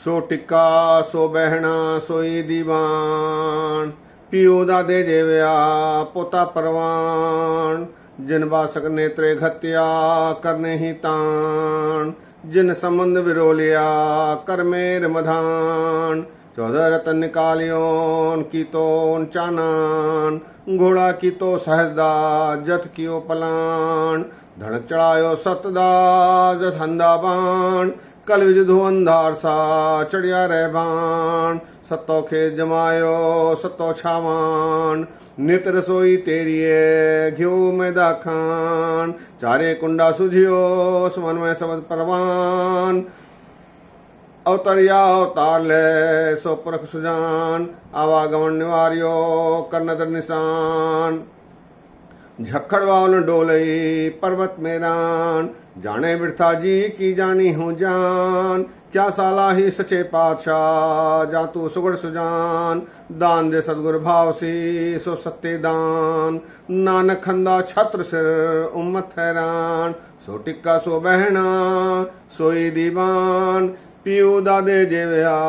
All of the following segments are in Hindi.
सो टिक्का सो बहना सोई दीवान, पियो दादे जेवया पोता परवान, जिन बासक नेत्रे घत्या करने ही तान, जिन संबंध विरोलिया कर मेर मधान, 14 रतन निकालियोन की तो चानान, घोड़ा की तो सहजदा जथ कियो पलान, धड़क चढ़ायो सतदा जथ हंदा बाण, कल विज धुअंधार सा चढ़िया रहबान, सतो खेत जमायो सतो छावान, नित रसोई तेरिए घ्यो में दाखान, चारे कुंडा सुझियो सुमन में सबद परवान, अवतरिया अवतार ले सो पुरख सुजान, आवागमन निवार्यो कर नदर निशान, झक्खड़ वावन डोलई पर्वत मेरान, जाने बिरथा जी की जानी हूँ जान, क्या साला ही सचे पातशाह जा तू सुगढ़ सुजान, दान दे सदगुर भाव सी सो सत्य दान, नानक खंदा छत्र सिर उम्मत हैरान, सो टिक्का सो बहना सोई दीवान, पियो दादे जेवया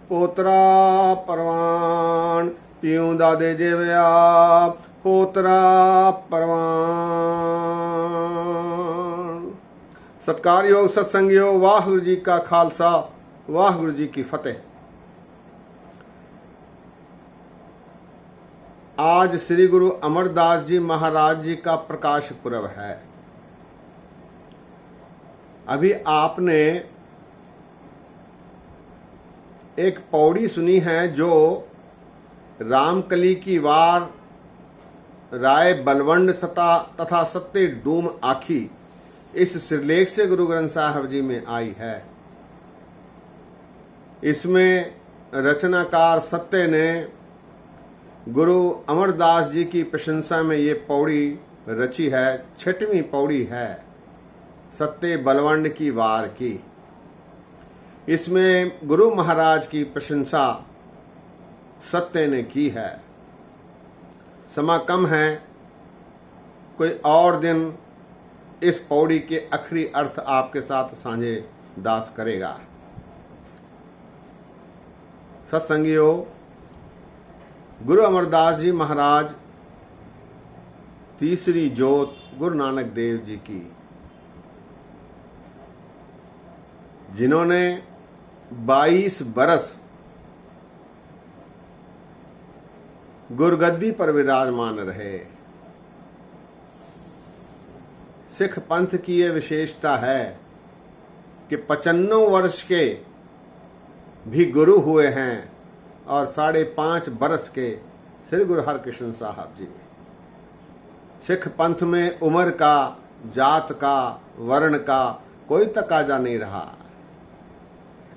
पोतरा परवान, पियो दादे जेवया पोतरा परवान। सत्कार योग सत्संग योग, वाहगुरु जी का खालसा वाहगुरु जी की फतेह। आज श्री गुरु अमरदास जी महाराज जी का प्रकाश पुरब है। अभी आपने एक पौड़ी सुनी है जो रामकली की वार राय बलवंड सता तथा सत्य डूम आखी इस सिरलेख से गुरु ग्रंथ साहब जी में आई है। इसमें रचनाकार सत्य ने गुरु अमरदास जी की प्रशंसा में ये पौड़ी रची है। 6वीं पौड़ी है सत्य बलवंड की वार की। इसमें गुरु महाराज की प्रशंसा सत्य ने की है। समय कम है, कोई और दिन इस पौड़ी के आखिरी अर्थ आपके साथ साझे दास करेगा। सत्संगियों, गुरु अमरदास जी महाराज तीसरी जोत गुरु नानक देव जी की, जिन्होंने 22 बरस गुरगद्दी पर विराजमान रहे। सिख पंथ की यह विशेषता है कि 95 वर्ष के भी गुरु हुए हैं और 5.5 बरस के श्री गुरु हरकृष्ण साहब जी। सिख पंथ में उम्र का, जात का, वर्ण का कोई तकाजा नहीं रहा।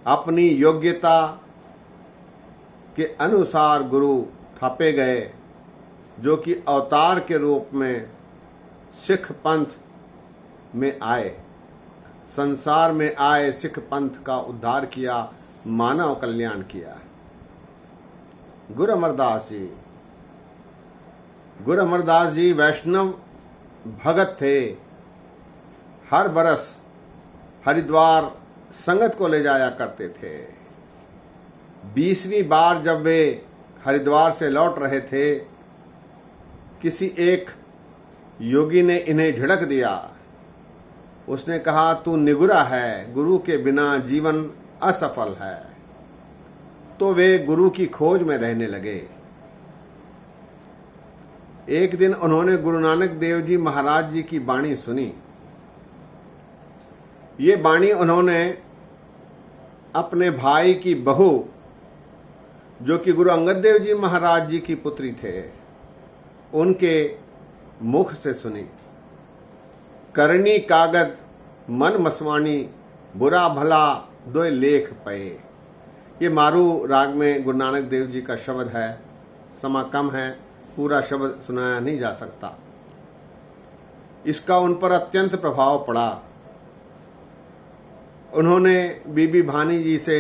अपनी योग्यता के अनुसार गुरु थापे गए, जो कि अवतार के रूप में सिख पंथ में आए, संसार में आए, सिख पंथ का उद्धार किया, मानव कल्याण किया। गुरु अमरदास जी वैष्णव भगत थे। हर बरस हरिद्वार संगत को ले जाया करते थे। 20वीं बार जब वे हरिद्वार से लौट रहे थे, किसी एक योगी ने इन्हें झिड़क दिया। उसने कहा, तू निगुरा है, गुरु के बिना जीवन असफल है। तो वे गुरु की खोज में रहने लगे। एक दिन उन्होंने गुरु नानक देव जी महाराज जी की वाणी सुनी। ये वाणी उन्होंने अपने भाई की बहू, जो कि गुरु अंगद देव जी महाराज जी की पुत्री थे, उनके मुख से सुनी। करनी कागद मन मसवाणी, बुरा भला दोय लेख पए। ये मारू राग में गुरु नानक देव जी का शब्द है। समय कम है, पूरा शब्द सुनाया नहीं जा सकता। इसका उन पर अत्यंत प्रभाव पड़ा। उन्होंने बीबी भानी जी से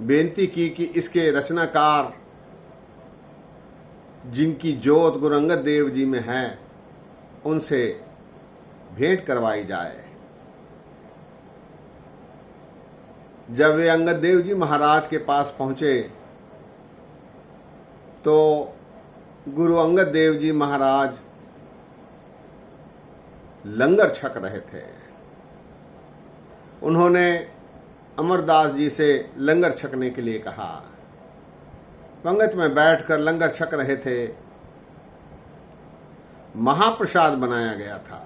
बेनती की कि इसके रचनाकार, जिनकी जोत गुरु अंगद देव जी में है, उनसे भेंट करवाई जाए। जब वे अंगद देव जी महाराज के पास पहुंचे तो गुरु अंगद देव जी महाराज लंगर छक रहे थे। उन्होंने अमरदास जी से लंगर छकने के लिए कहा। पंगत में बैठकर लंगर छक रहे थे। महाप्रसाद बनाया गया था।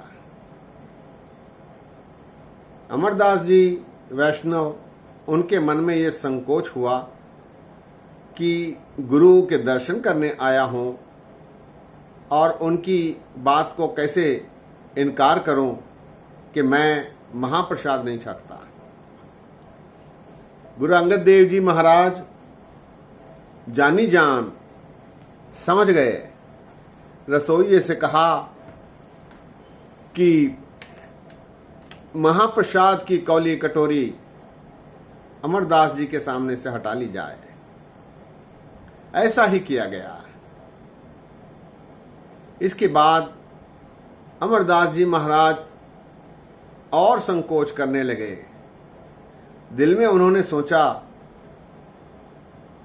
अमरदास जी वैष्णव, उनके मन में ये संकोच हुआ कि गुरु के दर्शन करने आया हूं और उनकी बात को कैसे इनकार करूं कि मैं महाप्रसाद नहीं छकता। गुरु अंगद देव जी महाराज जानी जान समझ गए। रसोइये से कहा कि महाप्रसाद की कौली कटोरी अमरदास जी के सामने से हटा ली जाए। ऐसा ही किया गया। इसके बाद अमरदास जी महाराज और संकोच करने लगे। दिल में उन्होंने सोचा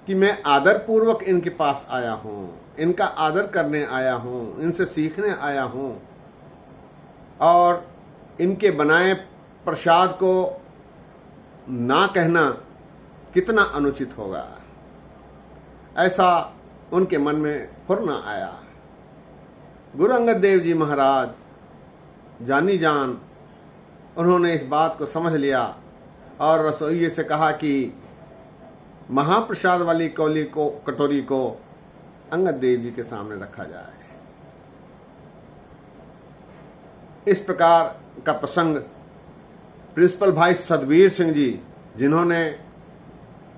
कि मैं आदरपूर्वक इनके पास आया हूं, इनका आदर करने आया हूं, इनसे सीखने आया हूं और इनके बनाए प्रसाद को ना कहना कितना अनुचित होगा। ऐसा उनके मन में फुरना आया। गुरु अंगद देव जी महाराज जानी जान उन्होंने इस बात को समझ लिया और रसोइये से कहा कि महाप्रसाद वाली कौली को कटोरी को अंगद देव जी के सामने रखा जाए। इस प्रकार का प्रसंग प्रिंसिपल भाई सतबीर सिंह जी, जिन्होंने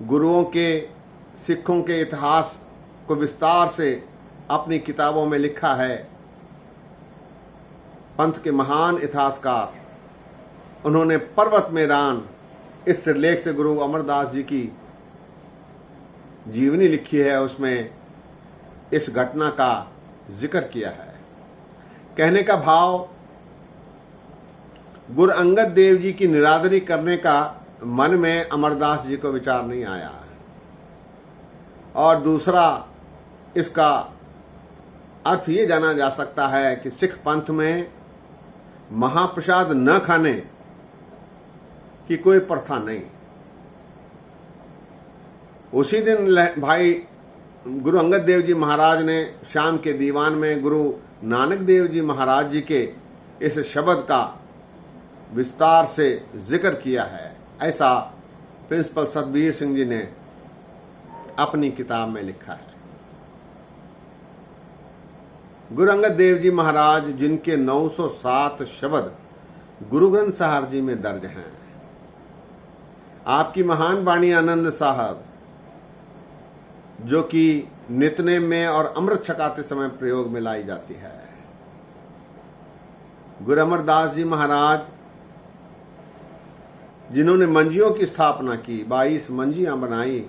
गुरुओं के, सिखों के इतिहास को विस्तार से अपनी किताबों में लिखा है, पंथ के महान इतिहासकार, उन्होंने पर्वत में रान इस सिरलेख से गुरु अमरदास जी की जीवनी लिखी है। उसमें इस घटना का जिक्र किया है। कहने का भाव, गुरु अंगद देव जी की निरादरी करने का मन में अमरदास जी को विचार नहीं आया। और दूसरा, इसका अर्थ ये जाना जा सकता है कि सिख पंथ में महाप्रसाद न खाने की कोई प्रथा नहीं। उसी दिन भाई गुरु अंगद देव जी महाराज ने शाम के दीवान में गुरु नानक देव जी महाराज जी के इस शब्द का विस्तार से जिक्र किया है। ऐसा प्रिंसिपल सतबीर सिंह जी ने अपनी किताब में लिखा है। गुरु अंगद देव जी महाराज, जिनके 907 शब्द गुरु ग्रंथ साहब जी में दर्ज हैं, आपकी महान बाणी आनंद साहब, जो कि नितनेम में और अमृत छकाते समय प्रयोग में लाई जाती है। गुरु अमरदास जी महाराज, जिन्होंने मंजियों की स्थापना की, 22 मंजियां बनाई,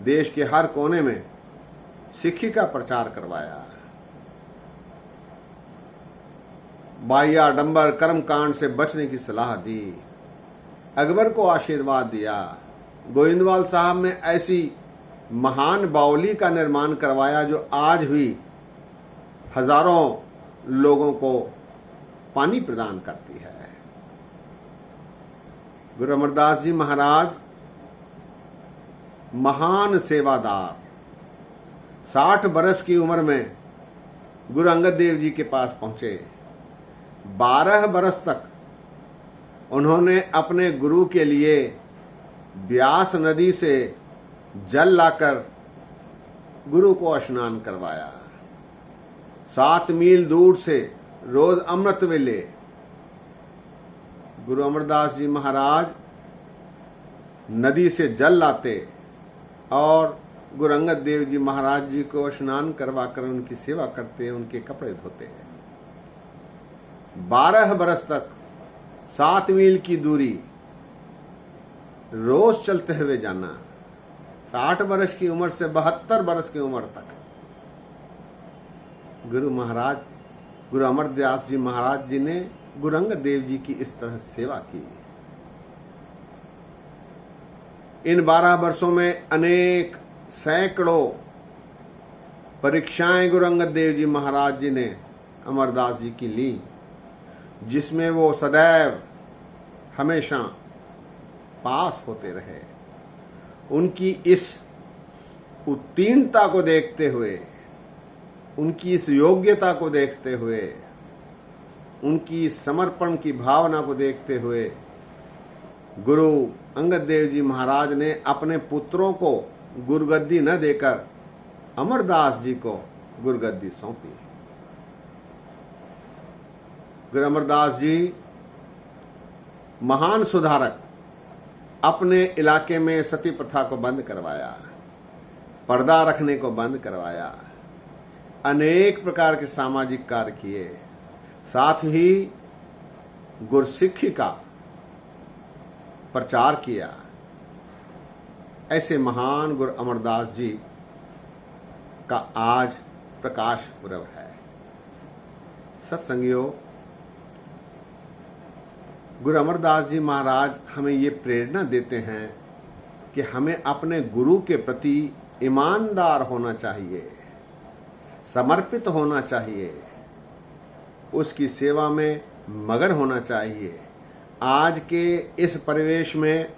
देश के हर कोने में सिक्खी का प्रचार करवाया, बाह्य आडंबर कर्मकांड से बचने की सलाह दी, अकबर को आशीर्वाद दिया, गोविंदवाल साहब में ऐसी महान बावली का निर्माण करवाया जो आज भी हजारों लोगों को पानी प्रदान करती है। गुरु अमरदास जी महाराज महान सेवादार, 60 बरस की उम्र में गुरु अंगद देव जी के पास पहुंचे। 12 बरस तक उन्होंने अपने गुरु के लिए ब्यास नदी से जल लाकर गुरु को स्नान करवाया। 7 मील दूर से रोज अमृत वेले गुरु अमरदास जी महाराज नदी से जल लाते और गुरु अंगद देव जी महाराज जी को स्नान करवाकर उनकी सेवा करते, उनके कपड़े धोते। 12 बरस तक 7 मील की दूरी रोज चलते हुए जाना। 60 बरस की उम्र से 72 बरस की उम्र तक गुरु अमरदास जी महाराज जी ने गुरु अंगद देव जी की इस तरह सेवा की। इन 12 वर्षों में अनेक सैकड़ों परीक्षाएं गुरु अंगद देव जी महाराज जी ने अमरदास जी की ली, जिसमें वो सदैव हमेशा पास होते रहे। उनकी इस उत्तीर्णता को देखते हुए, उनकी इस योग्यता को देखते हुए, उनकी समर्पण की भावना को देखते हुए गुरु अंगद देव जी महाराज ने अपने पुत्रों को गुरुगद्दी न देकर अमरदास जी को गुरुगद्दी सौंपी। गुरु अमरदास जी महान सुधारक, अपने इलाके में सती प्रथा को बंद करवाया, पर्दा रखने को बंद करवाया, अनेक प्रकार के सामाजिक कार्य किए, साथ ही गुरसिक्खी का प्रचार किया। ऐसे महान गुरु अमरदास जी का आज प्रकाश पर्व है। सत्संगियों, गुरु अमरदास जी महाराज हमें ये प्रेरणा देते हैं कि हमें अपने गुरु के प्रति ईमानदार होना चाहिए, समर्पित होना चाहिए, उसकी सेवा में मगन होना चाहिए। आज के इस परिवेश में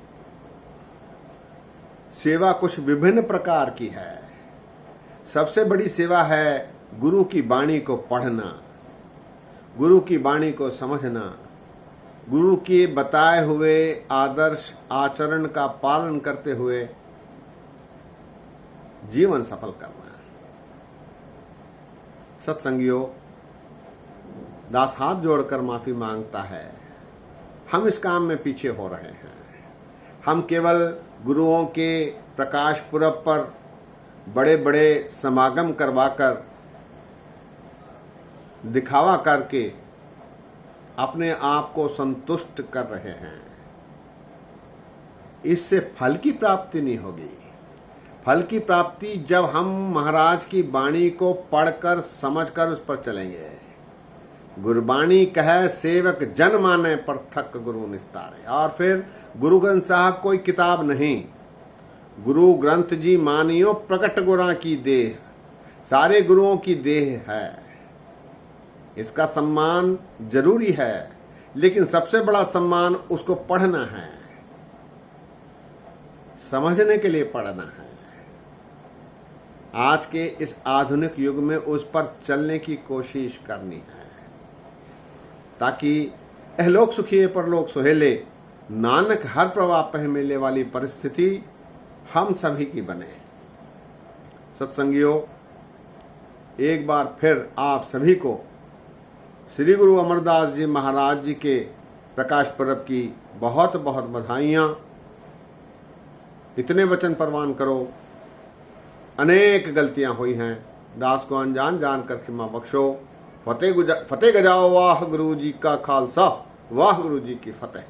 सेवा कुछ विभिन्न प्रकार की है। सबसे बड़ी सेवा है गुरु की वाणी को पढ़ना, गुरु की वाणी को समझना, गुरु के बताए हुए आदर्श आचरण का पालन करते हुए जीवन सफल करना। सत्संगियों, दास हाथ जोड़कर माफी मांगता है, हम इस काम में पीछे हो रहे हैं। हम केवल गुरुओं के प्रकाश पुरब पर बड़े बड़े समागम करवाकर, दिखावा करके अपने आप को संतुष्ट कर रहे हैं। इससे फल की प्राप्ति नहीं होगी। फल की प्राप्ति जब हम महाराज की वाणी को पढ़कर समझकर उस पर चलेंगे। गुरबाणी कहे सेवक जन माने परथक गुरु निस्तारे। और फिर गुरु ग्रंथ साहब कोई किताब नहीं, गुरु ग्रंथ जी मानियो प्रकट गुरा की देह, सारे गुरुओं की देह है। इसका सम्मान जरूरी है, लेकिन सबसे बड़ा सम्मान उसको पढ़ना है, समझने के लिए पढ़ना है। आज के इस आधुनिक युग में उस पर चलने की कोशिश करनी है, ताकि एहलोक सुखिए परलोक सुहेले, नानक हर प्रवाह पह मिले वाली परिस्थिति हम सभी की बने। सत्संगियों, एक बार फिर आप सभी को श्री गुरु अमरदास जी महाराज जी के प्रकाश पर्व की बहुत बहुत बधाइयाँ। इतने वचन परवान करो, अनेक गलतियां हुई हैं, दास को अनजान जानकर क्षमा बख्शो। फतेह गजाओ, वाह गुरु जी का खालसा, वाह गुरु जी की फतेह।